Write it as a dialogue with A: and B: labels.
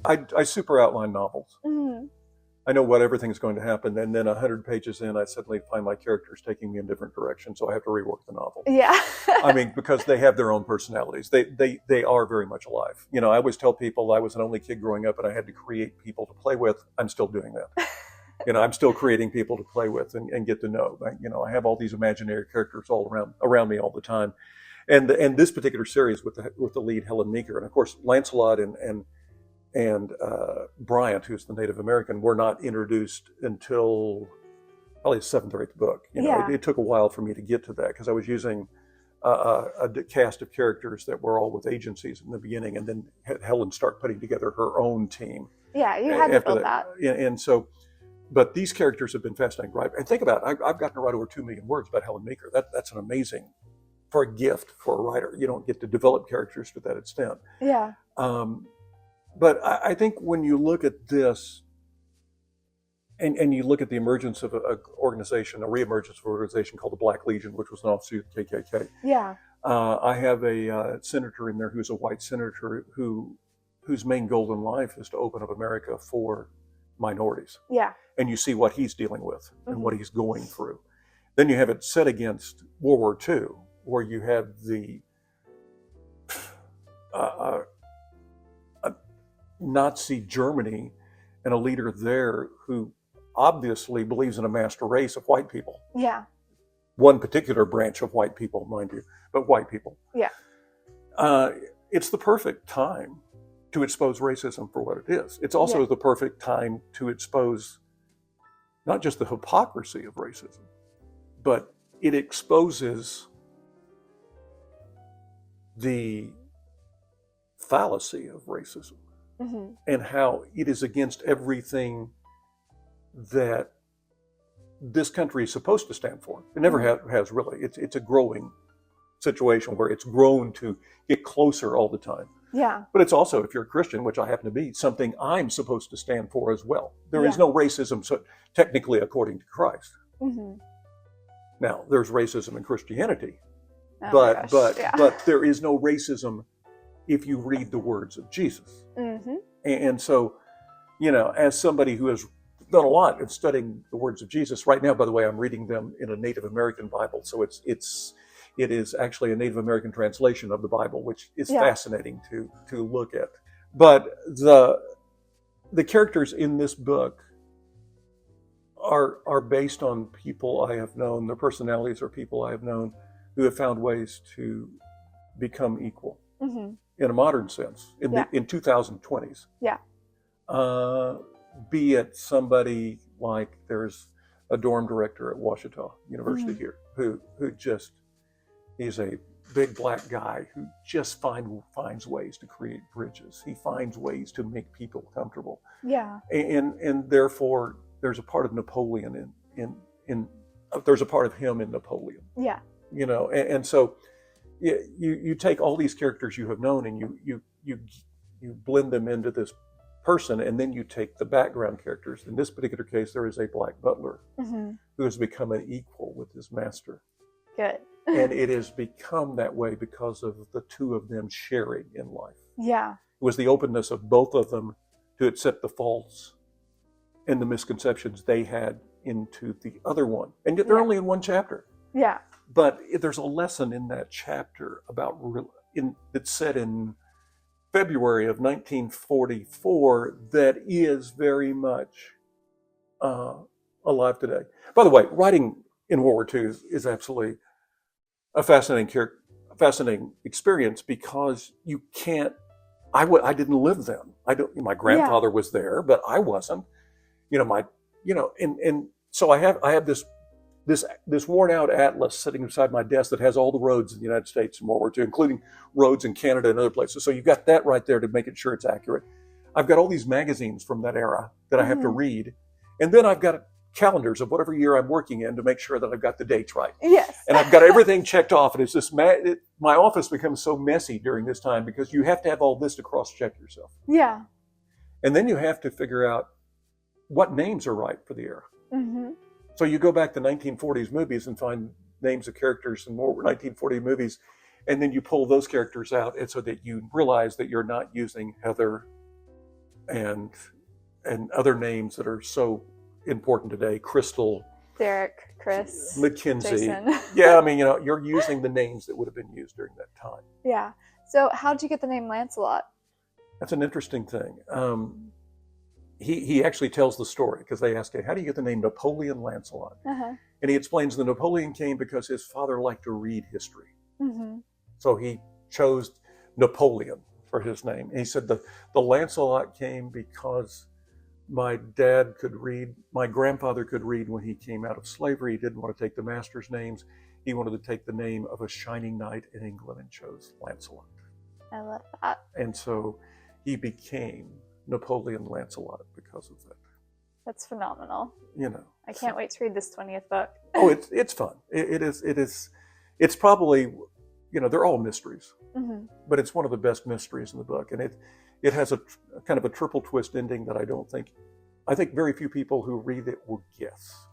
A: I super outline novels.
B: Mm-hmm.
A: I know what everything's going to happen, and then 100 pages in, I suddenly find my characters taking me in different directions, so I have to rework the novel.
B: Yeah.
A: I mean, because they have their own personalities. They are very much alive. You know, I always tell people I was an only kid growing up and I had to create people to play with. I'm still doing that. You know, I'm still creating people to play with and get to know. You know, I have all these imaginary characters all around me all the time. And this particular series with the lead Helen Meeker, and of course Lancelot and Bryant, who's the Native American, were not introduced until probably the 7th or 8th book. You know,
B: Yeah.
A: it took a while for me to get to that because I was using a cast of characters that were all with agencies in the beginning, and then had Helen start putting together her own team.
B: Yeah, you had to build that.
A: And so, but these characters have been fascinating, right? And think about it, I've gotten to write over 2 million words about Helen Meeker. That's an amazing, for a gift for a writer. You don't get to develop characters to that extent.
B: Yeah.
A: But I think when you look at this, and you look at the emergence of a organization, a reemergence of an organization called the Black Legion, which was an offshoot of the KKK.
B: Yeah.
A: I have a senator in there who's a white senator whose main goal in life is to open up America for minorities.
B: Yeah.
A: And you see what he's dealing with and what he's going through. Then you have it set against World War II, where you have the Nazi Germany and a leader there who obviously believes in a master race of white people.
B: Yeah.
A: One particular branch of white people, mind you, but white people.
B: Yeah.
A: It's the perfect time to expose racism for what it is. It's also the perfect time to expose not just the hypocrisy of racism, but it exposes the fallacy of racism.
B: Mm-hmm.
A: And how it is against everything that this country is supposed to stand for. It never has really. It's a growing situation where it's grown to get closer all the time.
B: Yeah.
A: But it's also, if you're a Christian, which I happen to be, something I'm supposed to stand for as well. There is no racism, so technically, according to Christ.
B: Mm-hmm.
A: Now, there's racism in Christianity,
B: Oh
A: but there is no racism if you read the words of Jesus.
B: Mm-hmm.
A: And so, you know, as somebody who has done a lot in studying the words of Jesus, right now, by the way, I'm reading them in a Native American Bible. So it is actually a Native American translation of the Bible, which is fascinating to look at. But the characters in this book are based on people I have known. Their personalities are people I have known who have found ways to become equal.
B: Mm-hmm.
A: In a modern sense, in 2020s.
B: Yeah.
A: Be it somebody like there's a dorm director at Ouachita University here who just, he's a big black guy who just finds ways to create bridges. He finds ways to make people comfortable.
B: Yeah.
A: And therefore there's a part of Napoleon there's a part of him in Napoleon.
B: Yeah.
A: You know, and so you take all these characters you have known and you blend them into this person, and then you take the background characters. In this particular case, there is a black butler who has become an equal with his master.
B: Good.
A: And it has become that way because of the two of them sharing in life.
B: Yeah.
A: It was the openness of both of them to accept the faults and the misconceptions they had into the other one. And yet they're only in one chapter.
B: Yeah.
A: But there's a lesson in that chapter about that's set in February of 1944 that is very much alive today. By the way, writing in World War II is absolutely a fascinating experience because you can't. I didn't live then. My grandfather was there, but I wasn't. You know, and so I have this worn out atlas sitting beside my desk that has all the roads in the United States in World War II, including roads in Canada and other places. So you've got that right there to make it sure it's accurate. I've got all these magazines from that era that I have to read. And then I've got calendars of whatever year I'm working in to make sure that I've got the dates right.
B: Yes.
A: And I've got everything checked off. And it's just, my office becomes so messy during this time because you have to have all this to cross-check yourself.
B: Yeah.
A: And then you have to figure out what names are right for the era.
B: Mm-hmm.
A: So you go back to 1940s movies and find names of characters in more 1940 movies, And then you pull those characters out, and so that you realize that you're not using Heather and other names that are so important today, Crystal,
B: Derek, Chris,
A: Mackenzie.
B: Jason.
A: Yeah, I mean, you're using the names that would have been used during that time.
B: Yeah. So how'd you get the name Lancelot?
A: That's an interesting thing. He actually tells the story because they ask him, how do you get the name Napoleon Lancelot?
B: Uh-huh.
A: And he explains that Napoleon came because his father liked to read history.
B: Mm-hmm.
A: So he chose Napoleon for his name. And he said the Lancelot came because my dad could read, my grandfather could read when he came out of slavery. He didn't want to take the master's names. He wanted to take the name of a shining knight in England and chose Lancelot.
B: I love that.
A: And so he became Napoleon Lancelot because of that.
B: That's phenomenal.
A: I
B: can't wait to read this 20th book.
A: Oh, it's fun. It is. It's probably, they're all mysteries,
B: Mm-hmm.
A: but it's one of the best mysteries in the book, and it has a kind of a triple twist ending that I think very few people who read it will guess.